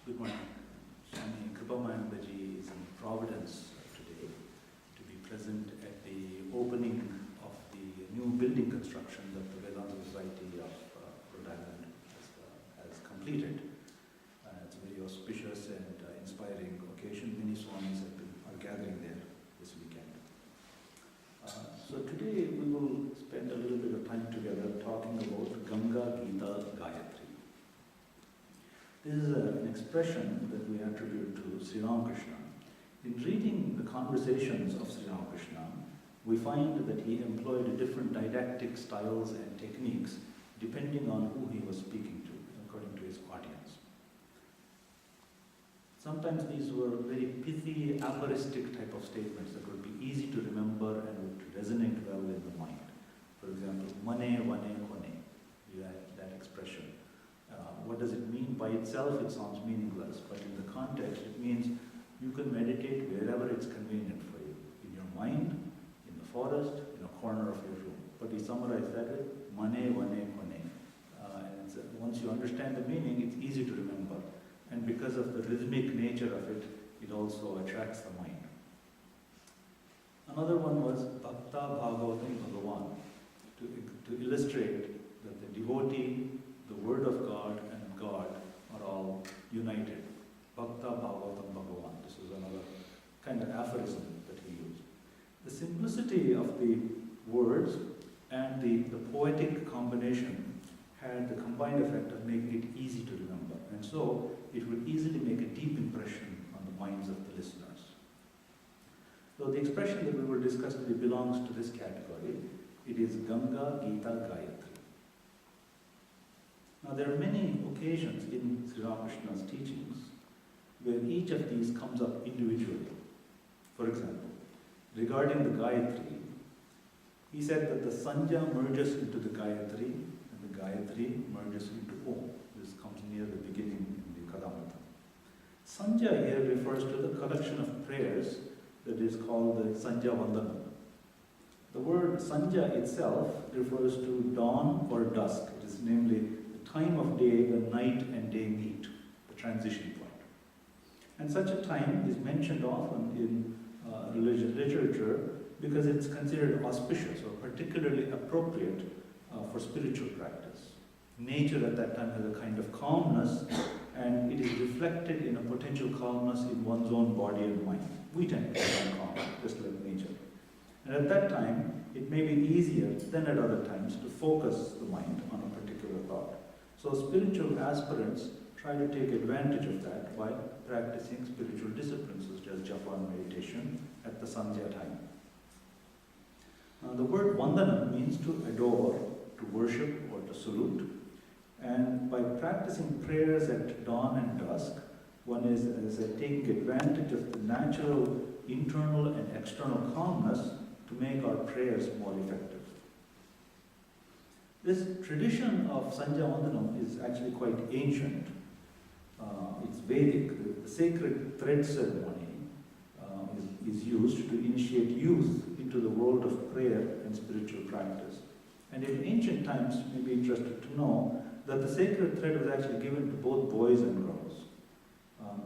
Good morning. Swami Kripamanandaji is in Providence today to be present at the opening of the new building construction that the Vedanta Society of Rhode Island has completed. It's a very auspicious and inspiring occasion. Many swamis are gathering there this weekend. So today we will spend a little bit of time together talking about Ganga, Gita, Gayatri. This is an expression that we attribute to Sri Ramakrishna. In reading the conversations of Sri Ramakrishna, we find that he employed different didactic styles and techniques depending on who he was speaking to, according to his audience. Sometimes these were very pithy, aphoristic type of statements that would be easy to remember and would resonate well in the mind. For example, mane, vane, kone, you had that expression. What does it mean? By itself it sounds meaningless, but in the context it means you can meditate wherever it's convenient for you. In your mind, in the forest, in a corner of your room. But he summarized that with mane, vane, kone. Once you understand the meaning, it's easy to remember. And because of the rhythmic nature of it, it also attracts the mind. Another one was Bhakta Bhagavatam Bhagavan, to illustrate that the devotee, the word of God, and God are all united. Bhakta Bhagavatam Bhagavan. This is another kind of aphorism that he used. The simplicity of the words and the poetic combination had the combined effect of making it easy to remember. And so it would easily make a deep impression on the minds of the listeners. So the expression that we will discuss today belongs to this category. It is Ganga, Gita, Gayatri. Now there are many occasions in Sri Ramakrishna's teachings where each of these comes up individually. For example, regarding the Gayatri, he said that the sandhya merges into the Gayatri and the Gayatri merges into Om. This comes near the beginning in the Kadamrita. Sandhya here refers to the collection of prayers that is called the Sandhya Vandanam. The word Sandhya itself refers to dawn or dusk. It is namely time of day when night and day meet, the transition point. And such a time is mentioned often in religious literature because it's considered auspicious or particularly appropriate for spiritual practice. Nature at that time has a kind of calmness, and it is reflected in a potential calmness in one's own body and mind. We tend to become calm, just like nature. And at that time, it may be easier than at other times to focus the mind on a particular thought. So spiritual aspirants try to take advantage of that by practicing spiritual disciplines such as japa and meditation at the sandhya time. Now the word vandana means to adore, to worship or to salute. And by practicing prayers at dawn and dusk, one is taking advantage of the natural internal and external calmness to make our prayers more effective. This tradition of Sandhya Vandanam is actually quite ancient. It's Vedic. The sacred thread ceremony is used to initiate youth into the world of prayer and spiritual practice. And in ancient times, you may be interested to know that the sacred thread was actually given to both boys and girls.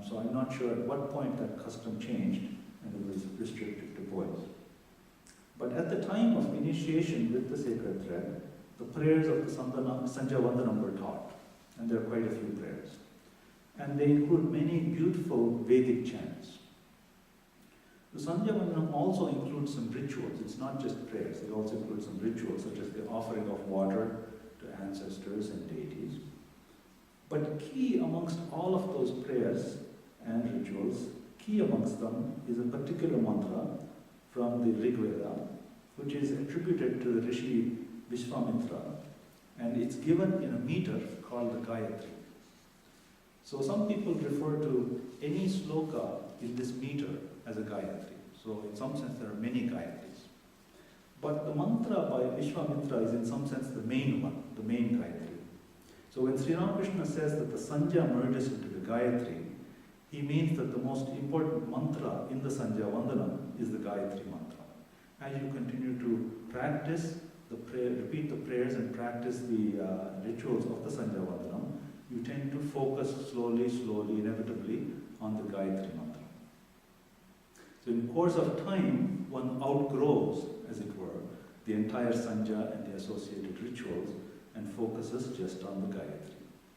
So I'm not sure at what point that custom changed and it was restricted to boys. But at the time of initiation with the sacred thread, the prayers of the Sandhya Vandanam were taught, and there are quite a few prayers. And they include many beautiful Vedic chants. The Sandhya Vandanam also includes some rituals. It's not just prayers, it also includes some rituals such as the offering of water to ancestors and deities. But key amongst all of those prayers and rituals, key amongst them is a particular mantra from the Rig Veda, which is attributed to the Rishi Vishwamitra, and it's given in a meter called the Gayatri. So some people refer to any sloka in this meter as a Gayatri. So in some sense there are many Gayatris. But the mantra by Vishwamitra is in some sense the main one, the main Gayatri. So when Sri Ramakrishna says that the Sandhya merges into the Gayatri, he means that the most important mantra in the Sandhya Vandanam is the Gayatri mantra. As you continue to practice the prayer, repeat the prayers and practice the rituals of the Sandhya Vandanam, you tend to focus slowly, inevitably on the Gayatri mantra. So in course of time, one outgrows, as it were, the entire sandhya and the associated rituals and focuses just on the Gayatri.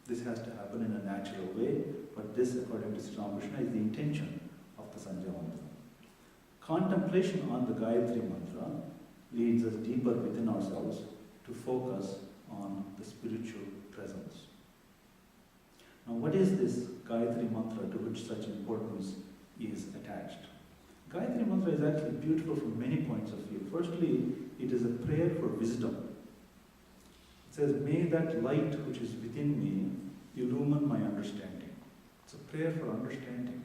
This has to happen in a natural way, but this, according to Sri Ramakrishna, is the intention of the sandhya mantra. Contemplation on the Gayatri mantra leads us deeper within ourselves to focus on the spiritual presence. Now, what is this Gayatri mantra to which such importance is attached? Gayatri mantra is actually beautiful from many points of view. Firstly, it is a prayer for wisdom. It says, may that light which is within me illumine my understanding. It's a prayer for understanding.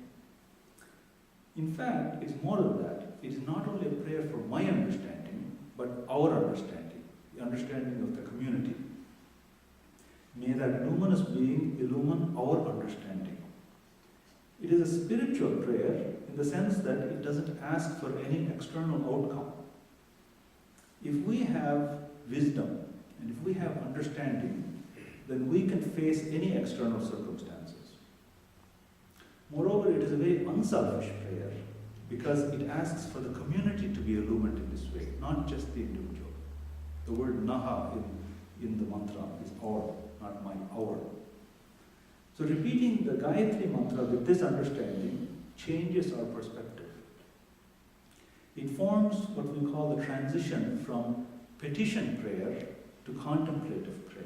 In fact, it's more than that. It is not only a prayer for my understanding, but our understanding, the understanding of the community. May that luminous being illumine our understanding. It is a spiritual prayer in the sense that it doesn't ask for any external outcome. If we have wisdom and if we have understanding, then we can face any external circumstances. Moreover, it is a very unselfish prayer because it asks for the community to be illumined in this way, not just the individual. The word naha in the mantra is our, not mine, our. So repeating the Gayatri mantra with this understanding changes our perspective. It forms what we call the transition from petition prayer to contemplative prayer.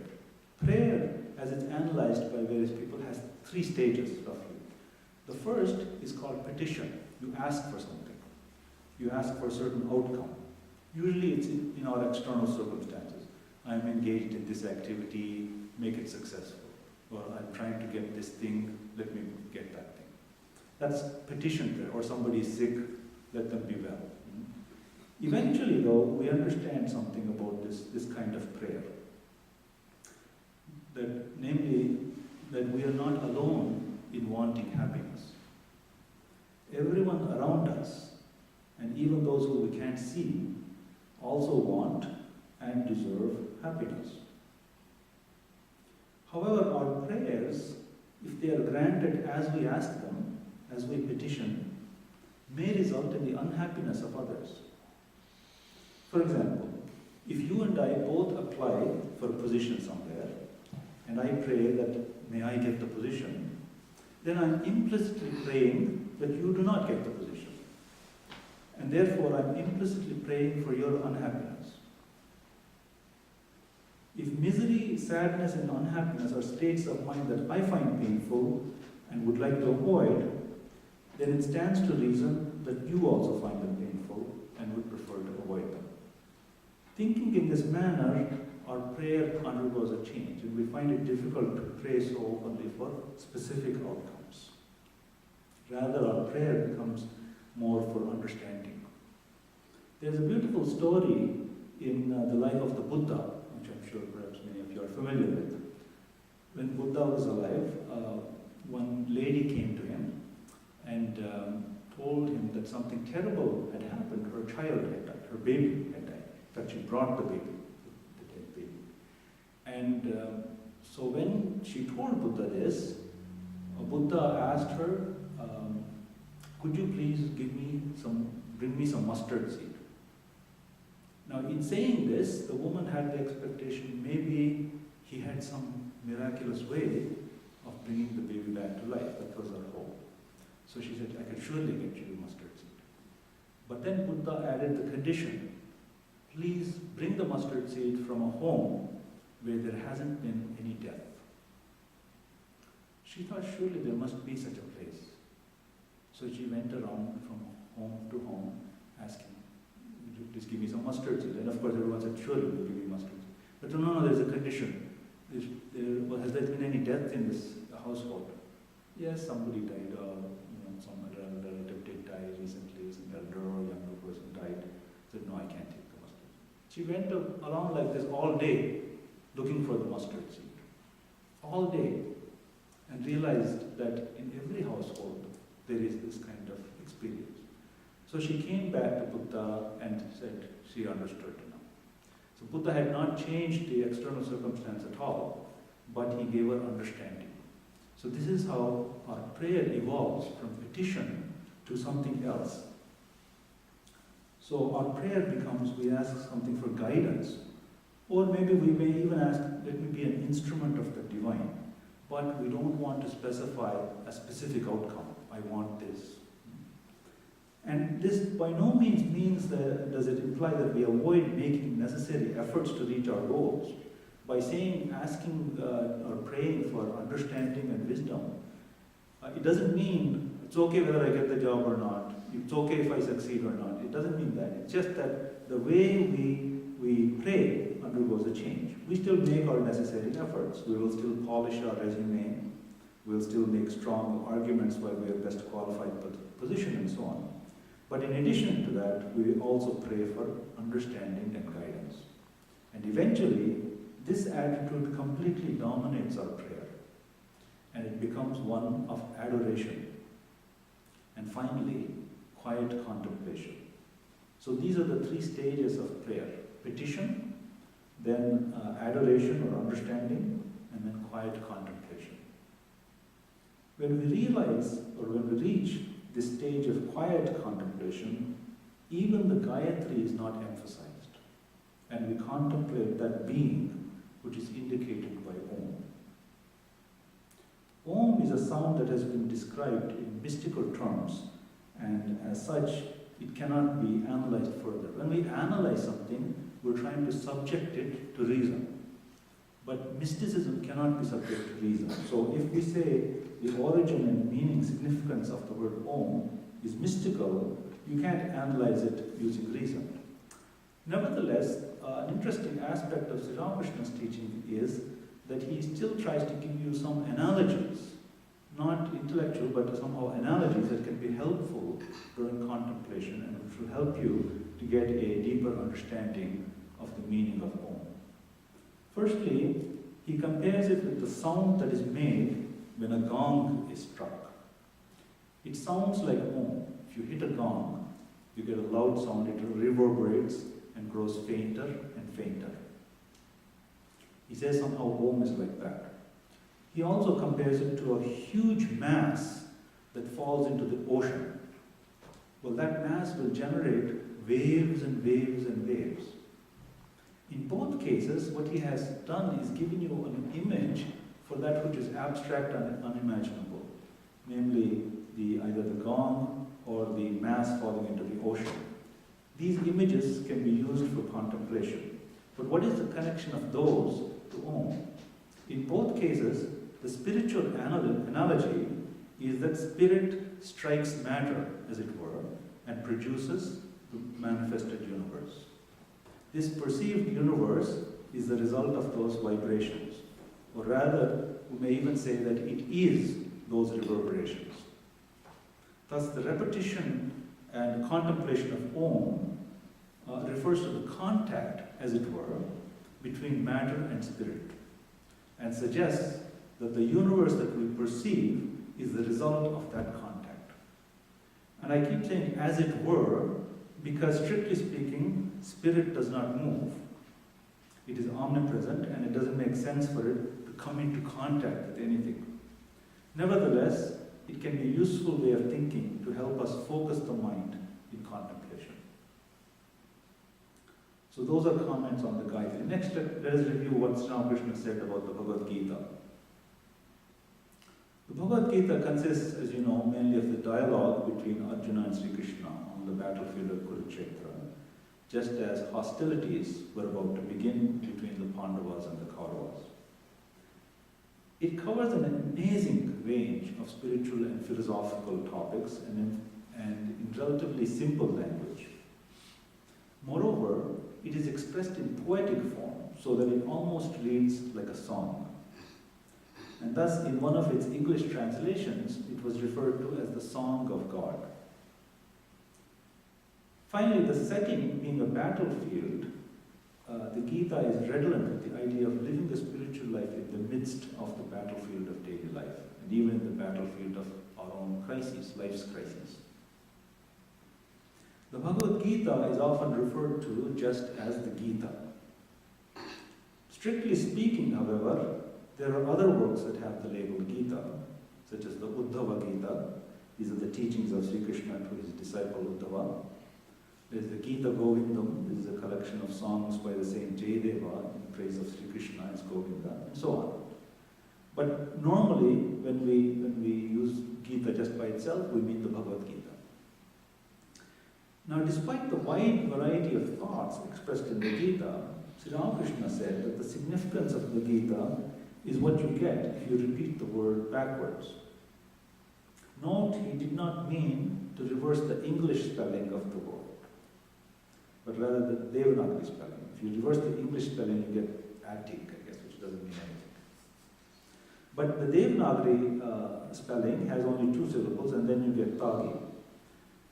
Prayer, as it's analyzed by various people, has 3 stages roughly. The first is called petition. You ask for something. You ask for a certain outcome. Usually it's in our external circumstances. I'm engaged in this activity, make it successful. Or I'm trying to get this thing, let me get that thing. That's petition prayer. Or somebody is sick, let them be well. Eventually though, we understand something about this kind of prayer. That, namely, that we are not alone in wanting happiness. Everyone around us, and even those who we can't see, also want and deserve happiness. However, our prayers, if they are granted as we ask them, as we petition, may result in the unhappiness of others. For example, if you and I both apply for a position somewhere, and I pray that may I get the position, then I'm implicitly praying that you do not get the position. And therefore I'm implicitly praying for your unhappiness. If misery, sadness and unhappiness are states of mind that I find painful and would like to avoid, then it stands to reason that you also find them painful and would prefer to avoid them. Thinking in this manner, our prayer undergoes a change, and we find it difficult to pray so openly for specific outcomes. Rather, our prayer becomes more for understanding. There's a beautiful story in the life of the Buddha, which I'm sure perhaps many of you are familiar with. When Buddha was alive, one lady came to him and told him that something terrible had happened. Her child had died, her baby had died. In fact, she brought the baby. And so when she told Buddha this, Buddha asked her, could you please bring me some mustard seed? Now in saying this, the woman had the expectation maybe he had some miraculous way of bringing the baby back to life. That was her hope. So she said, I can surely get you mustard seed. But then Buddha added the condition, please bring the mustard seed from a home where there hasn't been any death. She thought surely there must be such a place. So she went around from home to home asking, would you please give me some mustard seed? And of course everyone said, surely we'll give you mustard seed. But no, there's a condition. Has there been any death in this household? Yes, somebody died, some relative did die recently, some elder or younger person died. Said, no, I can't take the mustard seed. She went along like this all day, looking for the mustard seed, all day, and realized that in every household there is this kind of experience. So she came back to Buddha and said she understood now. So Buddha had not changed the external circumstance at all, but he gave her understanding. So this is how our prayer evolves from petition to something else. So our prayer becomes, we ask something for guidance, or maybe we may even ask, let me be an instrument of the divine, but we don't want to specify a specific outcome. I want this. And this by no means that does it imply that we avoid making necessary efforts to reach our goals. By saying, asking or praying for understanding and wisdom, it doesn't mean it's okay whether I get the job or not, it's okay if I succeed or not. It doesn't mean that. It's just that the way we pray undergoes a change. We still make our necessary efforts. We will still polish our resume. We'll still make strong arguments why we are best qualified position and so on. But in addition to that, we also pray for understanding and guidance. And eventually, this attitude completely dominates our prayer. And it becomes one of adoration. And finally, quiet contemplation. So these are the three stages of prayer. Petition, then adoration or understanding, and then quiet contemplation. When we realize, or when we reach this stage of quiet contemplation, even the Gayatri is not emphasized. And we contemplate that being which is indicated by Om. Om is a sound that has been described in mystical terms, and as such, it cannot be analyzed further. When we analyze something, we're trying to subject it to reason. But mysticism cannot be subject to reason. So if we say the origin and meaning, significance of the word Om is mystical, you can't analyze it using reason. Nevertheless, an interesting aspect of Sri Ramakrishna's teaching is that he still tries to give you some analogies, not intellectual, but somehow analogies that can be helpful during contemplation and which will help you to get a deeper understanding of the meaning of Om. Firstly, he compares it with the sound that is made when a gong is struck. It sounds like Om. If you hit a gong, you get a loud sound, it reverberates and grows fainter and fainter. He says somehow Om is like that. He also compares it to a huge mass that falls into the ocean. Well, that mass will generate waves and waves and waves. In both cases, what he has done is given you an image for that which is abstract and unimaginable, namely either the gong or the mass falling into the ocean. These images can be used for contemplation. But what is the connection of those to Om? In both cases, the spiritual analogy is that spirit strikes matter, as it were, and produces the manifested universe. This perceived universe is the result of those vibrations. Or rather, we may even say that it is those reverberations. Thus, the repetition and contemplation of Om refers to the contact, as it were, between matter and spirit, and suggests that the universe that we perceive is the result of that contact. And I keep saying as it were, because strictly speaking, spirit does not move. It is omnipresent, and it doesn't make sense for it to come into contact with anything. Nevertheless, it can be a useful way of thinking to help us focus the mind in contemplation. So those are comments on the Gayatri. Next, let us review what Sri Ramakrishna said about the Bhagavad Gita. The Bhagavad Gita consists, as you know, mainly of the dialogue between Arjuna and Sri Krishna on the battlefield of Kurukshetra, just as hostilities were about to begin between the Pandavas and the Kauravas. It covers an amazing range of spiritual and philosophical topics and in relatively simple language. Moreover, it is expressed in poetic form, so that it almost reads like a song. And thus, in one of its English translations, it was referred to as the Song of God. Finally, the setting being a battlefield, the Gita is redolent with the idea of living the spiritual life in the midst of the battlefield of daily life, and even in the battlefield of our own crises, life's crises. The Bhagavad Gita is often referred to just as the Gita. Strictly speaking, however, there are other works that have the label Gita, These are the teachings of Sri Krishna to his disciple Uddhava. There is the Gita Govindam. This is a collection of songs by the saint Jayadeva in praise of Sri Krishna as Govinda, and so on. But normally, when we use Gita just by itself, we mean the Bhagavad Gita. Now, despite the wide variety of thoughts expressed in the Gita, Sri Ramakrishna said that the significance of the Gita is what you get if you repeat the word backwards. Note, he did not mean to reverse the English spelling of the word, but rather the Devanagari spelling. If you reverse the English spelling, you get Attic, I guess, which doesn't mean anything. But the Devanagari spelling has only 2 syllables, and then you get Tagi.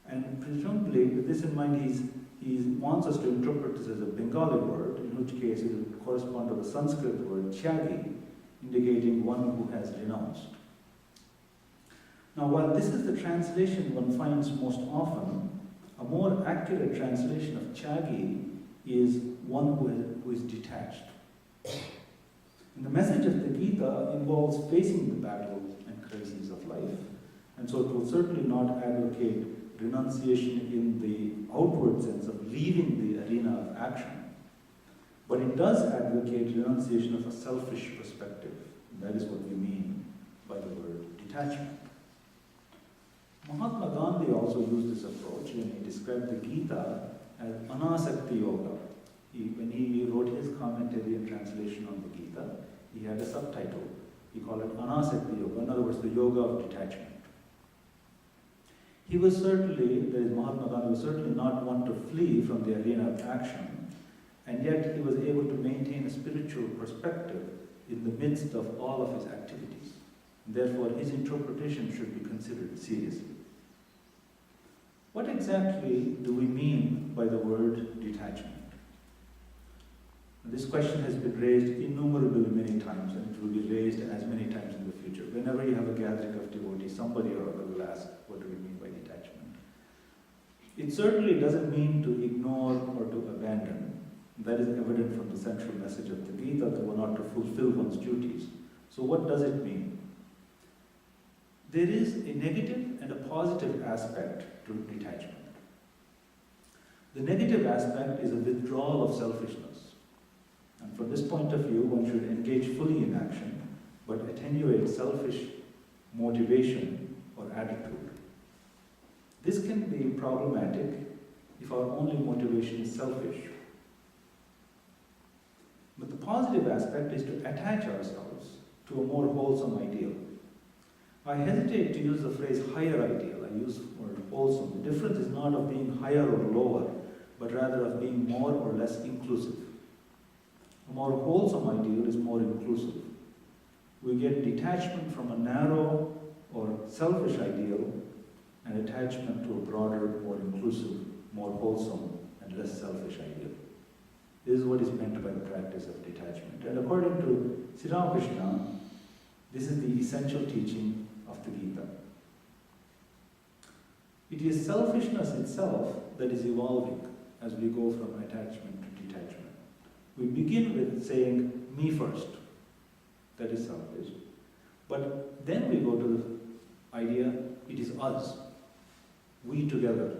And presumably, with this in mind, he wants us to interpret this as a Bengali word, in which case it would correspond to the Sanskrit word Tyagi, indicating one who has renounced. Now, while this is the translation one finds most often, a more accurate translation of Tyagi is one who is detached. And the message of the Gita involves facing the battles and crises of life, and so it will certainly not advocate renunciation in the outward sense of leaving the arena of action, but it does advocate renunciation of a selfish perspective. And that is what we mean by the word detachment. Mahatma Gandhi also used this approach when he described the Gita as Anasakti Yoga. When he wrote his commentary and translation on the Gita, he had a subtitle. He called it Anasakti Yoga, in other words, the yoga of detachment. He was certainly, that is Mahatma Gandhi, was certainly not one to flee from the arena of action, and yet he was able to maintain a spiritual perspective in the midst of all of his activities. Therefore, his interpretation should be considered seriously. What exactly do we mean by the word detachment? This question has been raised innumerably many times, and it will be raised as many times in the future. Whenever you have a gathering of devotees, somebody or other will ask, what do we mean by detachment? It certainly doesn't mean to ignore or to abandon. That is evident from the central message of the Gita, that we're not to fulfill one's duties. So what does it mean? There is a negative and a positive aspect to detachment. The negative aspect is a withdrawal of selfishness. And from this point of view, one should engage fully in action, but attenuate selfish motivation or attitude. This can be problematic if our only motivation is selfish. But the positive aspect is to attach ourselves to a more wholesome ideal. I hesitate to use the phrase higher ideal. I use the word wholesome. The difference is not of being higher or lower, but rather of being more or less inclusive. A more wholesome ideal is more inclusive. We get detachment from a narrow or selfish ideal and attachment to a broader, more inclusive, more wholesome, and less selfish ideal. This is what is meant by the practice of detachment. And according to Sri Ramakrishna, this is the essential teaching of the Gita. It is selfishness itself that is evolving as we go from attachment to detachment. We begin with saying, me first. That is selfish. But then we go to the idea, it is us. We together.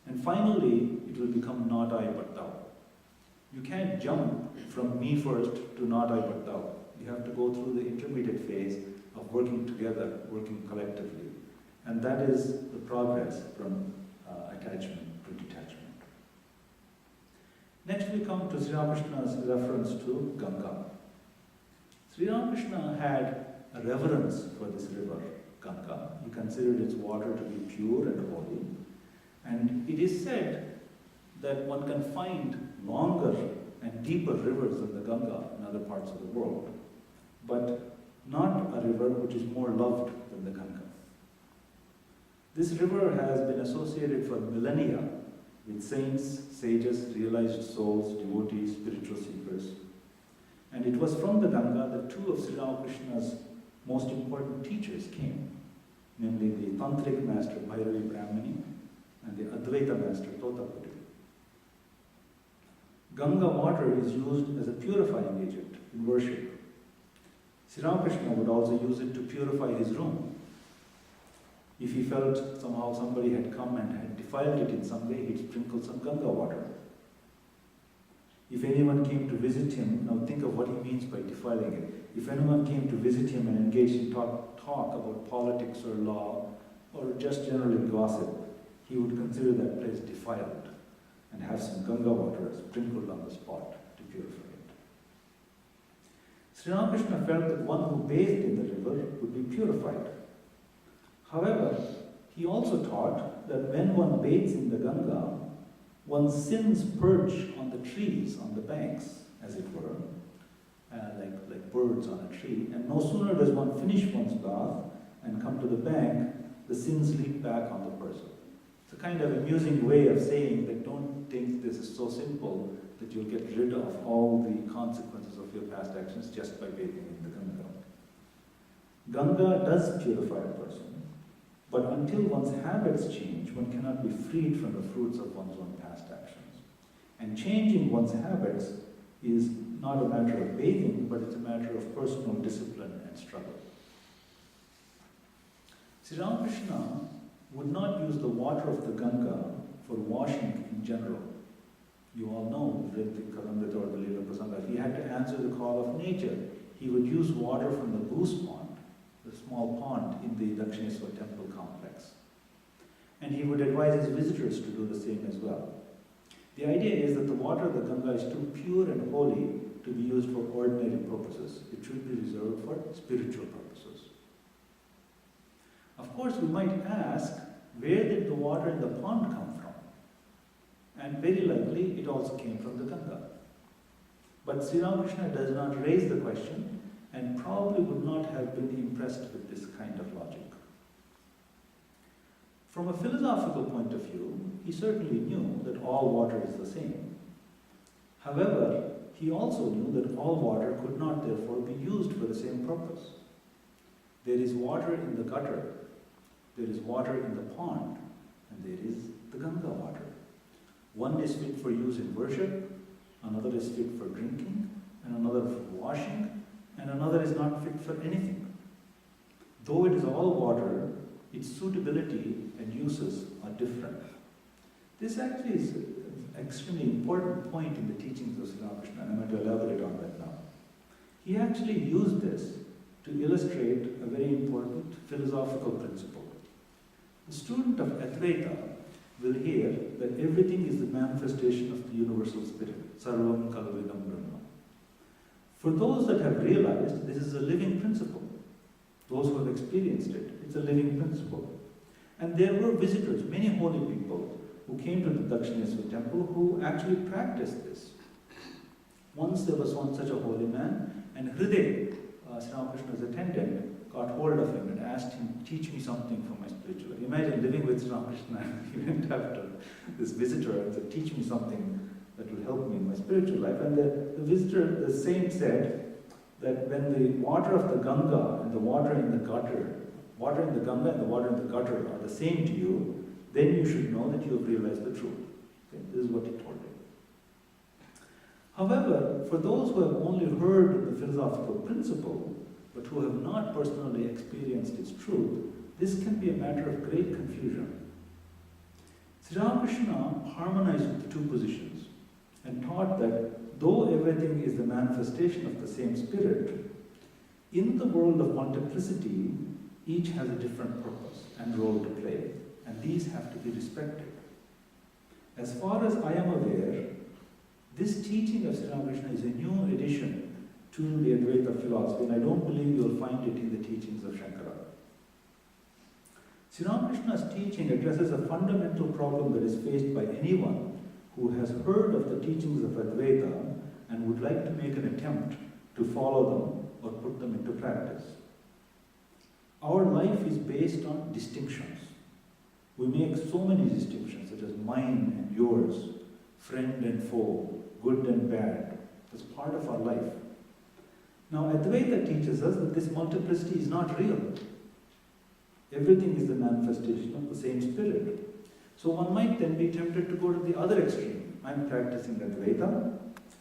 And finally, it will become not I but thou. You can't jump from me first to not I but thou. You have to go through the intermediate phase of working together, working collectively. And that is the progress from attachment to detachment. Next we come to Sri Ramakrishna's reference to Ganga. Sri Ramakrishna had a reverence for this river, Ganga. He considered its water to be pure and holy. And it is said that one can find longer and deeper rivers than the Ganga in other parts of the world, but not a river which is more loved than the Ganga. This river has been associated for millennia with saints, sages, realized souls, devotees, spiritual seekers. And it was from the Ganga that two of Sri Ramakrishna's most important teachers came, namely the Tantric master Bhairavi Brahmani and the Advaita master Totapuri. Ganga water is used as a purifying agent in worship. Sri Ramakrishna would also use it to purify his room. If he felt somehow somebody had come and had defiled it in some way, he'd sprinkle some Ganga water. If anyone came to visit him, now think of what he means by defiling it. If anyone came to visit him and engaged in talk about politics or law, or just generally gossip, he would consider that place defiled and have some Ganga water sprinkled on the spot to purify it. Sri Ramakrishna felt that one who bathed in the river would be purified. However, he also taught that when one bathes in the Ganga, one's sins perch on the trees, on the banks, as it were, like birds on a tree. And no sooner does one finish one's bath and come to the bank, the sins leap back on the person. It's a kind of amusing way of saying that don't think this is so simple that you'll get rid of all the consequences of your past actions just by bathing in the Ganga. Ganga does purify a person, but until one's habits change, one cannot be freed from the fruits of one's own past actions. And changing one's habits is not a matter of bathing, but it's a matter of personal discipline and struggle. Sri Ramakrishna would not use the water of the Ganga for washing in general. You all know, read the Kalamrita or the Leela Prasanga. If he had to answer the call of nature, he would use water from the goose pond, the small pond in the Dakshineswar temple complex. And he would advise his visitors to do the same as well. The idea is that the water of the Ganga is too pure and holy to be used for ordinary purposes. It should be reserved for spiritual purposes. Of course, we might ask, where did the water in the pond come from? And very likely, it also came from the Ganga. But Sri Ramakrishna does not raise the question and probably would not have been impressed with this kind of logic. From a philosophical point of view, he certainly knew that all water is the same. However, he also knew that all water could not therefore be used for the same purpose. There is water in the gutter, there is water in the pond, and there is the Ganga water. One is fit for use in worship, another is fit for drinking, and another for washing, and another is not fit for anything. Though it is all water, its suitability and uses are different. This actually is an extremely important point in the teachings of Sri Ramakrishna, and I'm going to elaborate on that now. He actually used this to illustrate a very important philosophical principle. The student of Advaita will hear that everything is the manifestation of the universal spirit, Sarvam Kalvidam Brahma. For those that have realized this is a living principle, those who have experienced it, it's a living principle. And there were visitors, many holy people, who came to the Dakshineswar temple who actually practiced this. Once there was one such a holy man, and Hriday, Sri Ramakrishna's attendant, got hold of him and asked him, teach me something from my spiritual life. Imagine living with Sri Ramakrishna, he went after this visitor and said, teach me something that will help me in my spiritual life. And the visitor, the saint said that when the water of the Ganga and the water in the gutter, water in the Ganga and the water in the gutter are the same to you, then you should know that you have realized the truth. Okay? This is what he told him. However, for those who have only heard the philosophical principle, but who have not personally experienced its truth, this can be a matter of great confusion. Sri Ramakrishna harmonized with the two positions and taught that though everything is the manifestation of the same spirit, in the world of multiplicity, each has a different purpose and role to play, and these have to be respected. As far as I am aware, this teaching of Sri Ramakrishna is a new addition to the Advaita philosophy, and I don't believe you'll find it in the teachings of Shankara. Sri Ramakrishna's teaching addresses a fundamental problem that is faced by anyone who has heard of the teachings of Advaita and would like to make an attempt to follow them or put them into practice. Our life is based on distinctions. We make so many distinctions, such as mine and yours, friend and foe, good and bad. That's part of our life. Now, Advaita teaches us that this multiplicity is not real. Everything is the manifestation of the same spirit. So one might then be tempted to go to the other extreme. I'm practicing Advaita.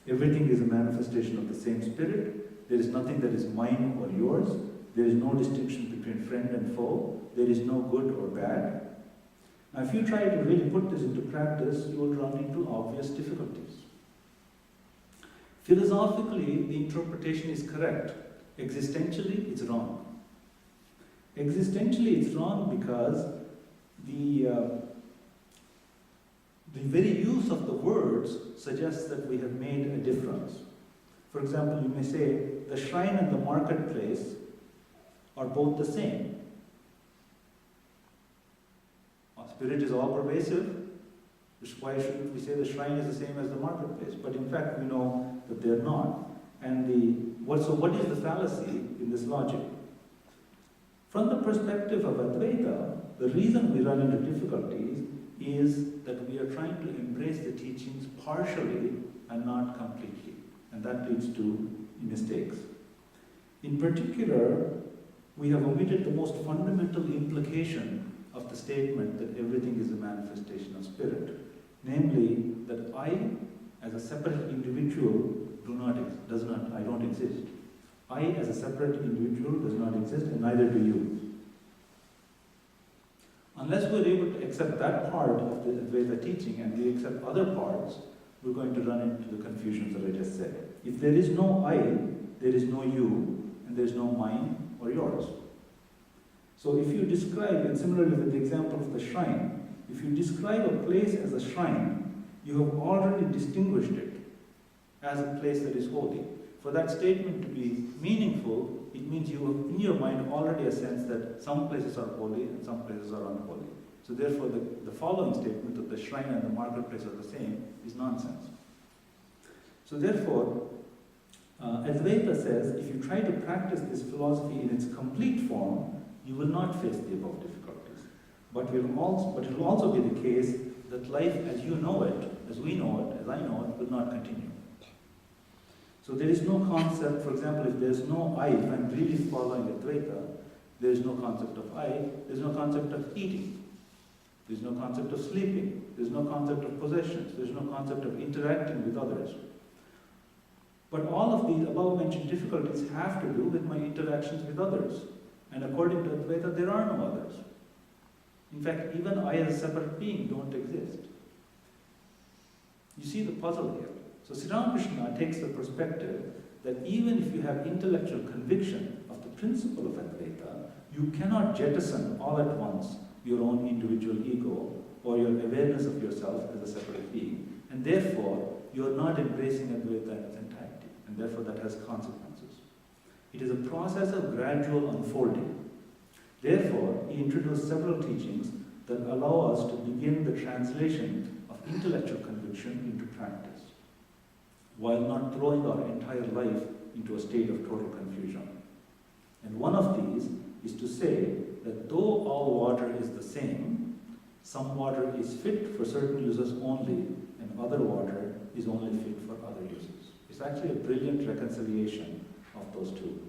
Everything is a manifestation of the same spirit. There is nothing that is mine or yours. There is no distinction between friend and foe. There is no good or bad. Now, if you try to really put this into practice, you will run into obvious difficulties. Philosophically, the interpretation is correct. Existentially, it's wrong. Existentially, it's wrong because the very use of the words suggests that we have made a difference. For example, you may say, the shrine and the marketplace are both the same. Our spirit is all pervasive. Why shouldn't we say the shrine is the same as the marketplace? But in fact, we know that they're not. And so what is the fallacy in this logic? From the perspective of Advaita, the reason we run into difficulties is that we are trying to embrace the teachings partially and not completely. And that leads to mistakes. In particular, we have omitted the most fundamental implication of the statement that everything is a manifestation of spirit. Namely, that I, as a separate individual, I don't exist. I, as a separate individual, does not exist, and neither do you. Unless we're able to accept that part of the Advaita teaching and we accept other parts, we're going to run into the confusions that I just said. If there is no I, there is no you, and there is no mine or yours. So if you describe, and similarly with the example of the shrine, if you describe a place as a shrine, you have already distinguished it as a place that is holy. For that statement to be meaningful, it means you have in your mind already a sense that some places are holy and some places are unholy. So therefore the following statement that the shrine and the marketplace are the same is nonsense. So therefore, Advaita says, if you try to practice this philosophy in its complete form, you will not face the above difficulties. But it will also be the case that life as you know it, as we know it, as I know it, will not continue. So there is no concept, for example, if there is no I, if I'm really following Advaita, there is no concept of I, there is no concept of eating, there is no concept of sleeping, there is no concept of possessions, there is no concept of interacting with others. But all of these above-mentioned difficulties have to do with my interactions with others. And according to Advaita, there are no others. In fact, even I as a separate being don't exist. You see the puzzle here. So Sri Ramakrishna takes the perspective that even if you have intellectual conviction of the principle of Advaita, you cannot jettison all at once your own individual ego or your awareness of yourself as a separate being. And therefore, you are not embracing Advaita in its entirety. And therefore, that has consequences. It is a process of gradual unfolding. Therefore, he introduced several teachings that allow us to begin the translation of intellectual conviction into practice, while not throwing our entire life into a state of total confusion. And one of these is to say that though all water is the same, some water is fit for certain uses only, and other water is only fit for other uses. It's actually a brilliant reconciliation of those two.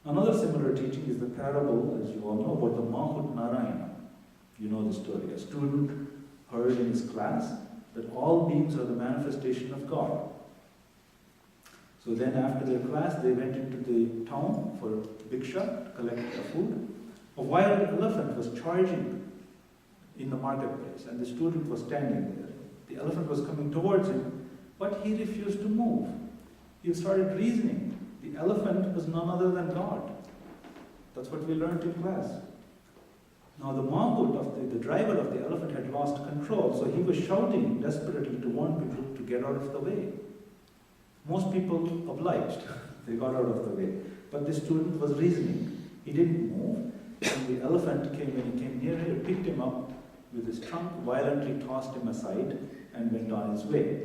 Another similar teaching is the parable, as you all know, about the Mahut Narayana. You know the story. A student heard in his class that all beings are the manifestation of God. So then after their class, they went into the town for bhiksha, to collect food. A wild elephant was charging in the marketplace, and the student was standing there. The elephant was coming towards him, but he refused to move. He started reasoning. The elephant was none other than God. That's what we learned in class. Now the Mahut, the driver of the elephant, had lost control, so he was shouting desperately to warn people to get out of the way. Most people obliged. They got out of the way. But the student was reasoning. He didn't move. And the elephant when he came near him, picked him up with his trunk, violently tossed him aside, and went on his way.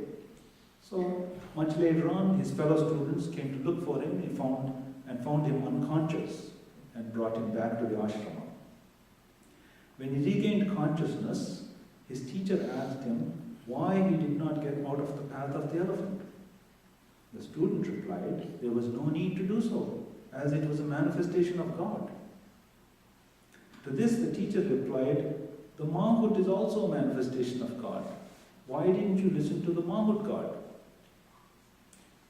So much later on, his fellow students came to look for him. He found him unconscious and brought him back to the ashrama. When he regained consciousness, his teacher asked him why he did not get out of the path of the elephant. The student replied, there was no need to do so, as it was a manifestation of God. To this, the teacher replied, the Mahut is also a manifestation of God. Why didn't you listen to the Mahut God?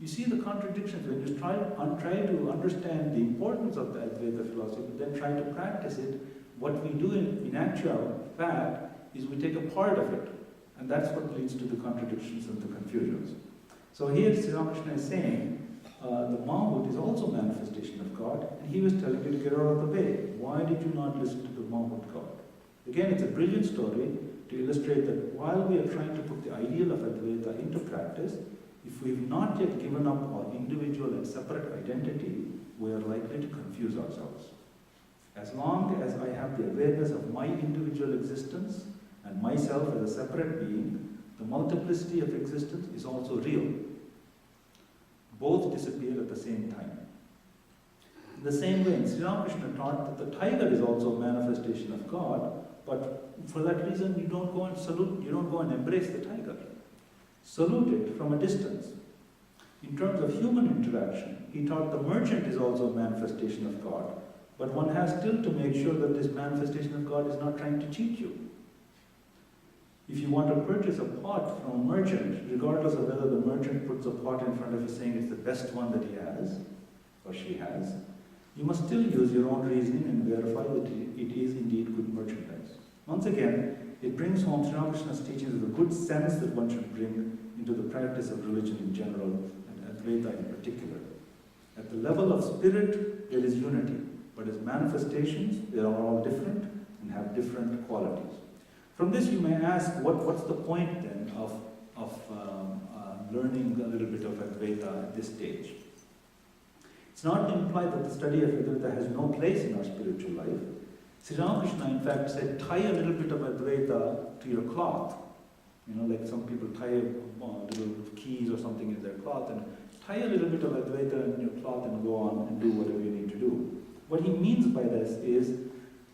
You see the contradictions when you try to understand the importance of the Advaita philosophy, but then try to practice it. What we do in actual fact is we take a part of it, and that's what leads to the contradictions and the confusions. So here Sri Ramakrishna is saying, the Mahout is also a manifestation of God, and he was telling you to get out of the way. Why did you not listen to the Mahout God? Again, it's a brilliant story to illustrate that while we are trying to put the ideal of Advaita into practice, if we've not yet given up our individual and separate identity, we are likely to confuse ourselves. As long as I have the awareness of my individual existence and myself as a separate being, the multiplicity of existence is also real. Both disappear at the same time. In the same way, Sri Ramakrishna taught that the tiger is also a manifestation of God, but for that reason you don't go and salute, you don't go and embrace the tiger. Salute it from a distance. In terms of human interaction, he taught the merchant is also a manifestation of God, but one has still to make sure that this manifestation of God is not trying to cheat you. If you want to purchase a pot from a merchant, regardless of whether the merchant puts a pot in front of you saying it's the best one that he has, or she has, you must still use your own reasoning and verify that it is indeed good merchandise. Once again, it brings home Sri Ramakrishna's teachings with a good sense that one should bring into the practice of religion in general, and Advaita in particular. At the level of spirit, there is unity, but as manifestations, they are all different and have different qualities. From this, you may ask, what's the point then of learning a little bit of Advaita at this stage? It's not to imply that the study of Advaita has no place in our spiritual life. Sri Ramakrishna, in fact, said, tie a little bit of Advaita to your cloth. You know, like some people tie little keys or something in their cloth, and tie a little bit of Advaita in your cloth and go on and do whatever you need to do. What he means by this is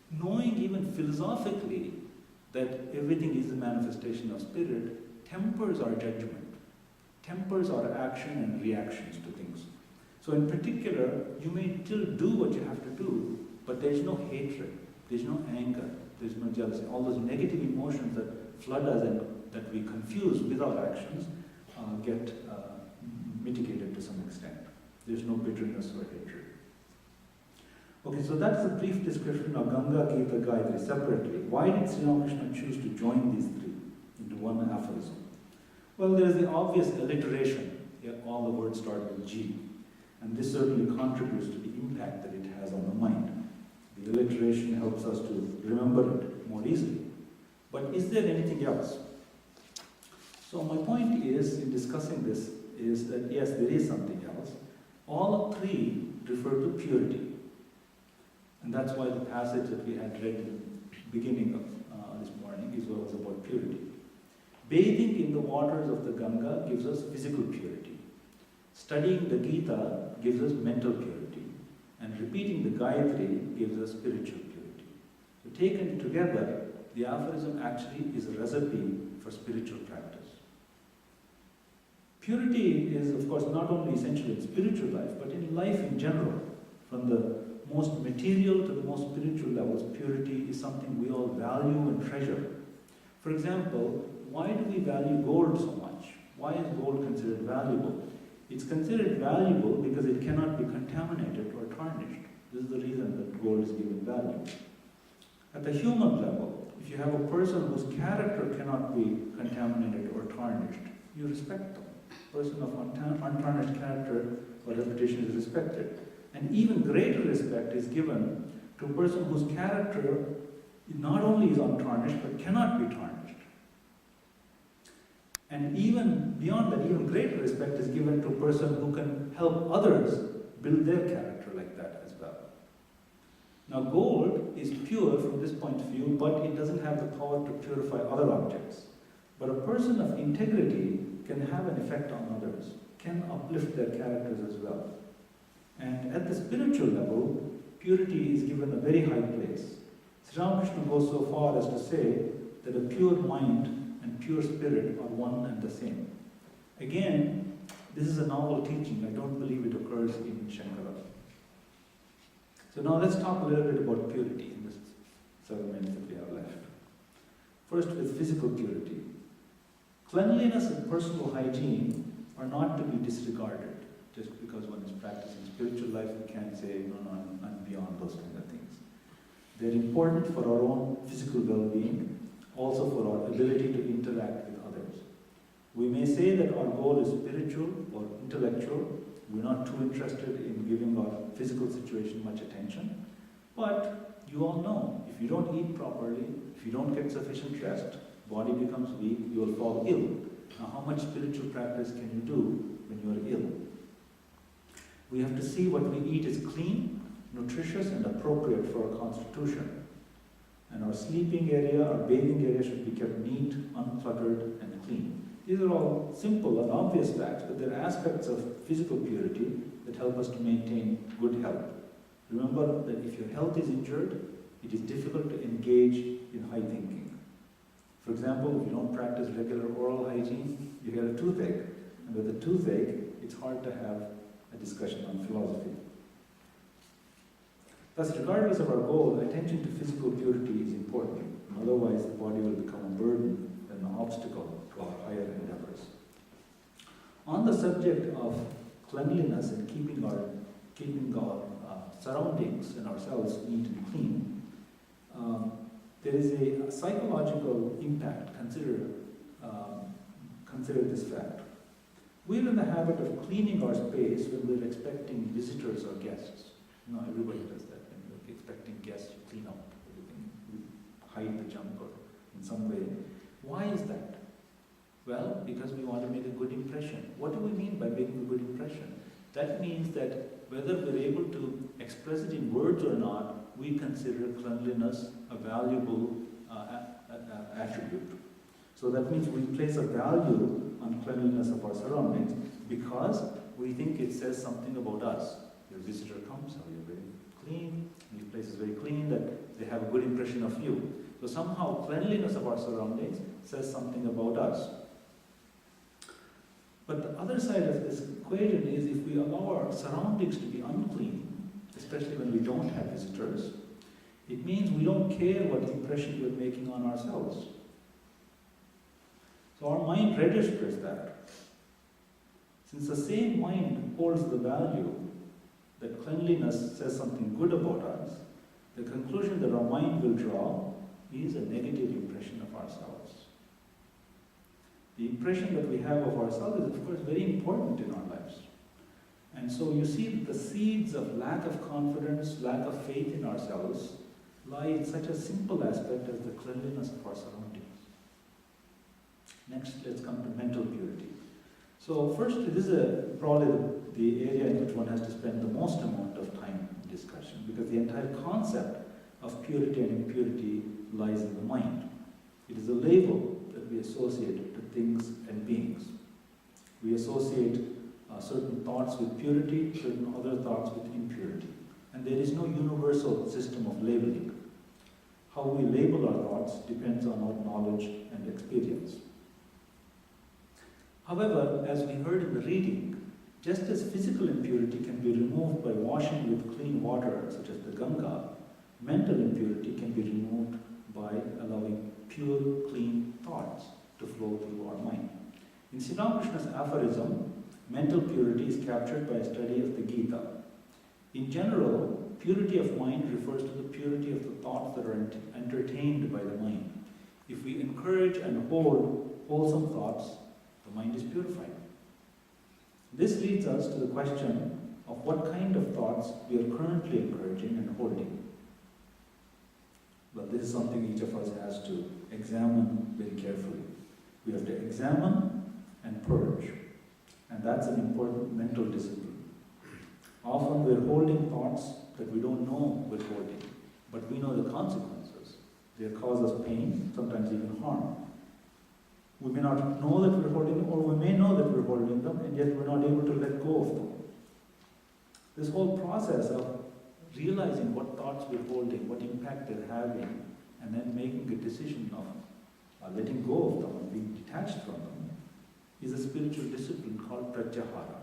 knowing even philosophically that everything is a manifestation of spirit tempers our judgment, tempers our action and reactions to things. So in particular, you may still do what you have to do, but there's no hatred, there's no anger, there's no jealousy. All those negative emotions that flood us and that we confuse with our actions get mitigated to some extent. There's no bitterness or hatred. Okay, so that's a brief description of Ganga, Gita, Gayatri separately. Why did Sri Ramakrishna choose to join these three into one aphorism? Well, there's the obvious alliteration. Yeah, all the words start with G. And this certainly contributes to the impact that it has on the mind. The alliteration helps us to remember it more easily. But is there anything else? So my point is, in discussing this, is that yes, there is something else. All three refer to purity. And that's why the passage that we had read in the beginning of this morning is what was about purity. Bathing in the waters of the Ganga gives us physical purity. Studying the Gita gives us mental purity. And repeating the Gayatri gives us spiritual purity. So taken together, the aphorism actually is a recipe for spiritual practice. Purity is, of course, not only essential in spiritual life, but in life in general. From the most material to the most spiritual levels, purity is something we all value and treasure. For example, why do we value gold so much? Why is gold considered valuable? It's considered valuable because it cannot be contaminated or tarnished. This is the reason that gold is given value. At the human level, if you have a person whose character cannot be contaminated or tarnished, you respect them. A person of untarnished character or reputation is respected. And even greater respect is given to a person whose character not only is untarnished, but cannot be tarnished. And even beyond that, even greater respect is given to a person who can help others build their character like that as well. Now gold is pure from this point of view, but it doesn't have the power to purify other objects. But a person of integrity can have an effect on others, can uplift their characters as well. And at the spiritual level, purity is given a very high place. Sri Ramakrishna goes so far as to say that a pure mind and pure spirit are one and the same. Again, this is a novel teaching. I don't believe it occurs in Shankara. So now let's talk a little bit about purity in this 7 minutes that we have left. First, with physical purity. Cleanliness and personal hygiene are not to be disregarded. Just because one is practicing spiritual life, we can't say, no, I'm beyond those kind of things. They're important for our own physical well-being, also for our ability to interact with others. We may say that our goal is spiritual or intellectual. We're not too interested in giving our physical situation much attention. But you all know, if you don't eat properly, if you don't get sufficient rest, body becomes weak, you will fall ill. Now, how much spiritual practice can you do when you are ill? We have to see what we eat is clean, nutritious, and appropriate for our constitution. And our sleeping area, our bathing area should be kept neat, uncluttered, and clean. These are all simple and obvious facts, but they're aspects of physical purity that help us to maintain good health. Remember that if your health is injured, it is difficult to engage in high thinking. For example, if you don't practice regular oral hygiene, you get a toothache. And with a toothache, it's hard to have a discussion on philosophy. Thus, regardless of our goal, attention to physical purity is important. Otherwise, the body will become a burden and an obstacle to our higher endeavors. On the subject of cleanliness and keeping our surroundings and ourselves neat and clean, there is a psychological impact. Consider this fact. We're in the habit of cleaning our space when we're expecting visitors or guests. You know, everybody does that. When you're expecting guests, you clean up everything, you hide the junk or in some way. Why is that? Well, because we want to make a good impression. What do we mean by making a good impression? That means that whether we're able to express it in words or not, we consider cleanliness a valuable attribute. So that means we place a value on cleanliness of our surroundings because we think it says something about us. Your visitor comes, oh, you're very clean, your place is very clean, that they have a good impression of you. So somehow cleanliness of our surroundings says something about us. But the other side of this equation is if we allow our surroundings to be unclean, especially when we don't have visitors, it means we don't care what impression we're making on ourselves. So our mind registers that. Since the same mind holds the value that cleanliness says something good about us, the conclusion that our mind will draw is a negative impression of ourselves. The impression that we have of ourselves is, of course, very important in our lives. And so you see that the seeds of lack of confidence, lack of faith in ourselves, lie in such a simple aspect as the cleanliness of our surroundings. Next, let's come to mental purity. So first, this is probably the area in which one has to spend the most amount of time in discussion, because the entire concept of purity and impurity lies in the mind. It is a label that we associate to things and beings. We associate certain thoughts with purity, certain other thoughts with impurity. And there is no universal system of labeling. How we label our thoughts depends on our knowledge and experience. However, as we heard in the reading, just as physical impurity can be removed by washing with clean water, such as the Ganga, mental impurity can be removed by allowing pure, clean thoughts to flow through our mind. In Sri Ramakrishna's aphorism, mental purity is captured by a study of the Gita. In general, purity of mind refers to the purity of the thoughts that are entertained by the mind. If we encourage and hold wholesome thoughts, the mind is purified. This leads us to the question of what kind of thoughts we are currently encouraging and holding. But this is something each of us has to examine very carefully. We have to examine and purge. And that's an important mental discipline. Often we're holding thoughts that we don't know we're holding, but we know the consequences. They cause us pain, sometimes even harm. We may not know that we're holding them, or we may know that we're holding them, and yet we're not able to let go of them. This whole process of realizing what thoughts we're holding, what impact they're having, and then making a decision of letting go of them and being detached from them, is a spiritual discipline called pratyahara.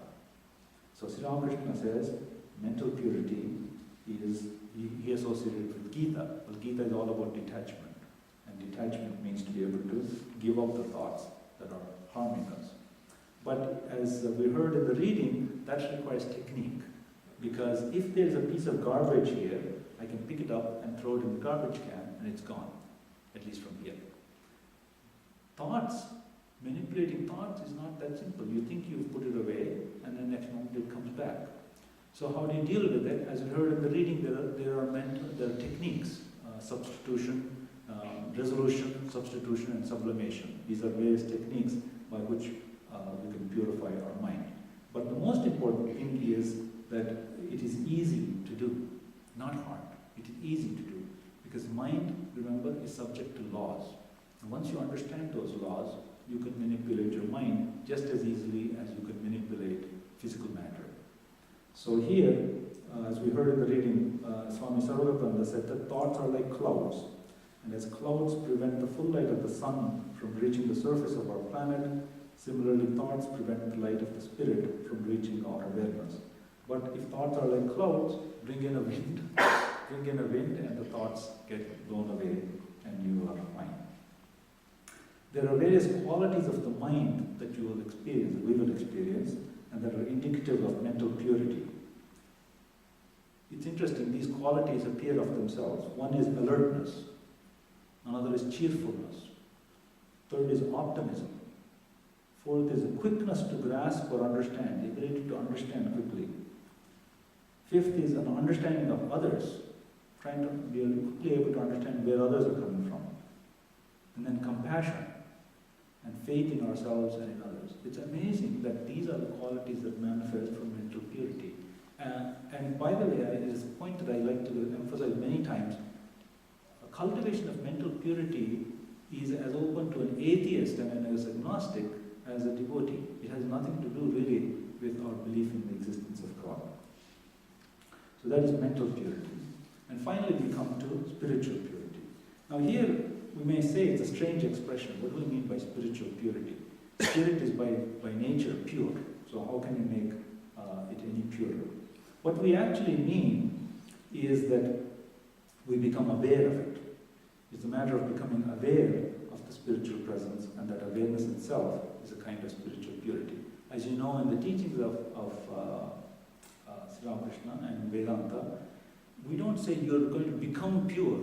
So Sri Ramakrishna says mental purity is, he associated with Gita. Well, Gita is all about detachment. And detachment means to be able to give up the thoughts that are harming us. But as we heard in the reading, that requires technique. Because if there's a piece of garbage here, I can pick it up and throw it in the garbage can and it's gone, at least from here. Thoughts, manipulating thoughts is not that simple. You think you've put it away and then next moment it comes back. So how do you deal with it? As we heard in the reading, there are techniques, substitution, resolution, substitution and sublimation. These are various techniques by which we can purify our mind. But the most important thing is that it is easy to do, not hard. It is easy to do because mind, remember, is subject to laws. And once you understand those laws, you can manipulate your mind just as easily as you can manipulate physical matter. So here, as we heard in the reading, Swami Sarvabhaupanda said that thoughts are like clouds. And as clouds prevent the full light of the sun from reaching the surface of our planet, similarly thoughts prevent the light of the spirit from reaching our awareness. But if thoughts are like clouds, bring in a wind and the thoughts get blown away and you are fine. There are various qualities of the mind that you will experience, that we will experience, and that are indicative of mental purity. It's interesting, these qualities appear of themselves. One is alertness, another is cheerfulness, third is optimism, fourth is a quickness to grasp or understand, the ability to understand quickly. Fifth is an understanding of others, trying to be quickly able to understand where others are coming from. And then compassion and faith in ourselves and in others. It's amazing that these are the qualities that manifest from mental purity. And by the way, it is a point that I like to emphasize many times. A cultivation of mental purity is as open to an atheist and an agnostic as a devotee. It has nothing to do really with our belief in the existence of God. So that is mental purity. And finally we come to spiritual purity. Now here we may say it's a strange expression. What do we mean by spiritual purity? Spirit is by nature pure. So how can you make it any purer? What we actually mean is that we become aware of it. It's a matter of becoming aware of the spiritual presence, and that awareness itself is a kind of spiritual purity. As you know, in the teachings of Sri Ramakrishna and Vedanta, we don't say you're going to become pure.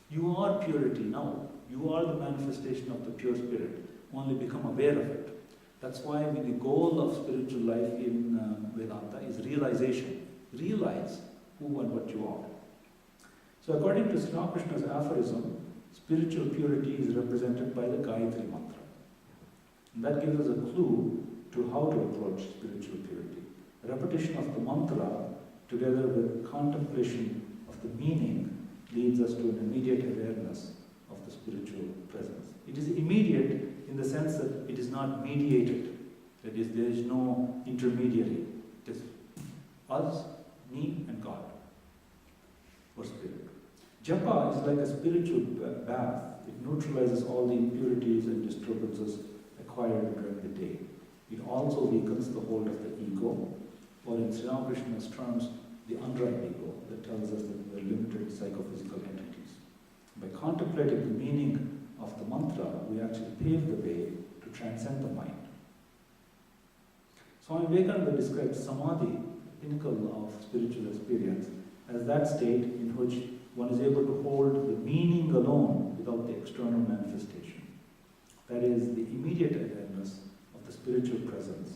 You are purity now. You are the manifestation of the pure spirit. Only become aware of it. That's why the goal of spiritual life in Vedanta is realization. Realize who and what you are. So according to Sri Ramakrishna's aphorism, spiritual purity is represented by the Gayatri mantra. And that gives us a clue to how to approach spiritual purity. Repetition of the mantra together with contemplation of the meaning leads us to an immediate awareness of the spiritual presence. It is immediate in the sense that it is not mediated. That is, there is no intermediary. It is us, me and God, or spirit. Japa is like a spiritual bath. It neutralizes all the impurities and disturbances acquired during the day. It also weakens the hold of the ego, or in Sri Ramakrishna's terms, the unripe ego that tells us that we are limited psychophysical entities. By contemplating the meaning of the mantra, we actually pave the way to transcend the mind. Swami Vivekananda describes samadhi, the pinnacle of spiritual experience, as that state in which one is able to hold the meaning alone without the external manifestation. That is the immediate awareness of the spiritual presence.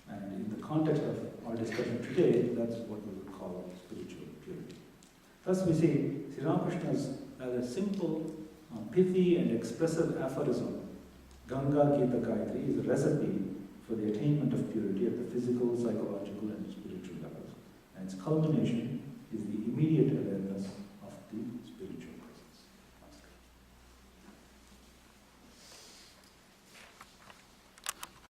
And in the context of our discussion today, that's what we would call spiritual purity. Thus we see Sri Ramakrishna's rather simple, pithy and expressive aphorism, Ganga, Gita, Gayatri, is a recipe for the attainment of purity at the physical, psychological and spiritual levels. And its culmination is the immediate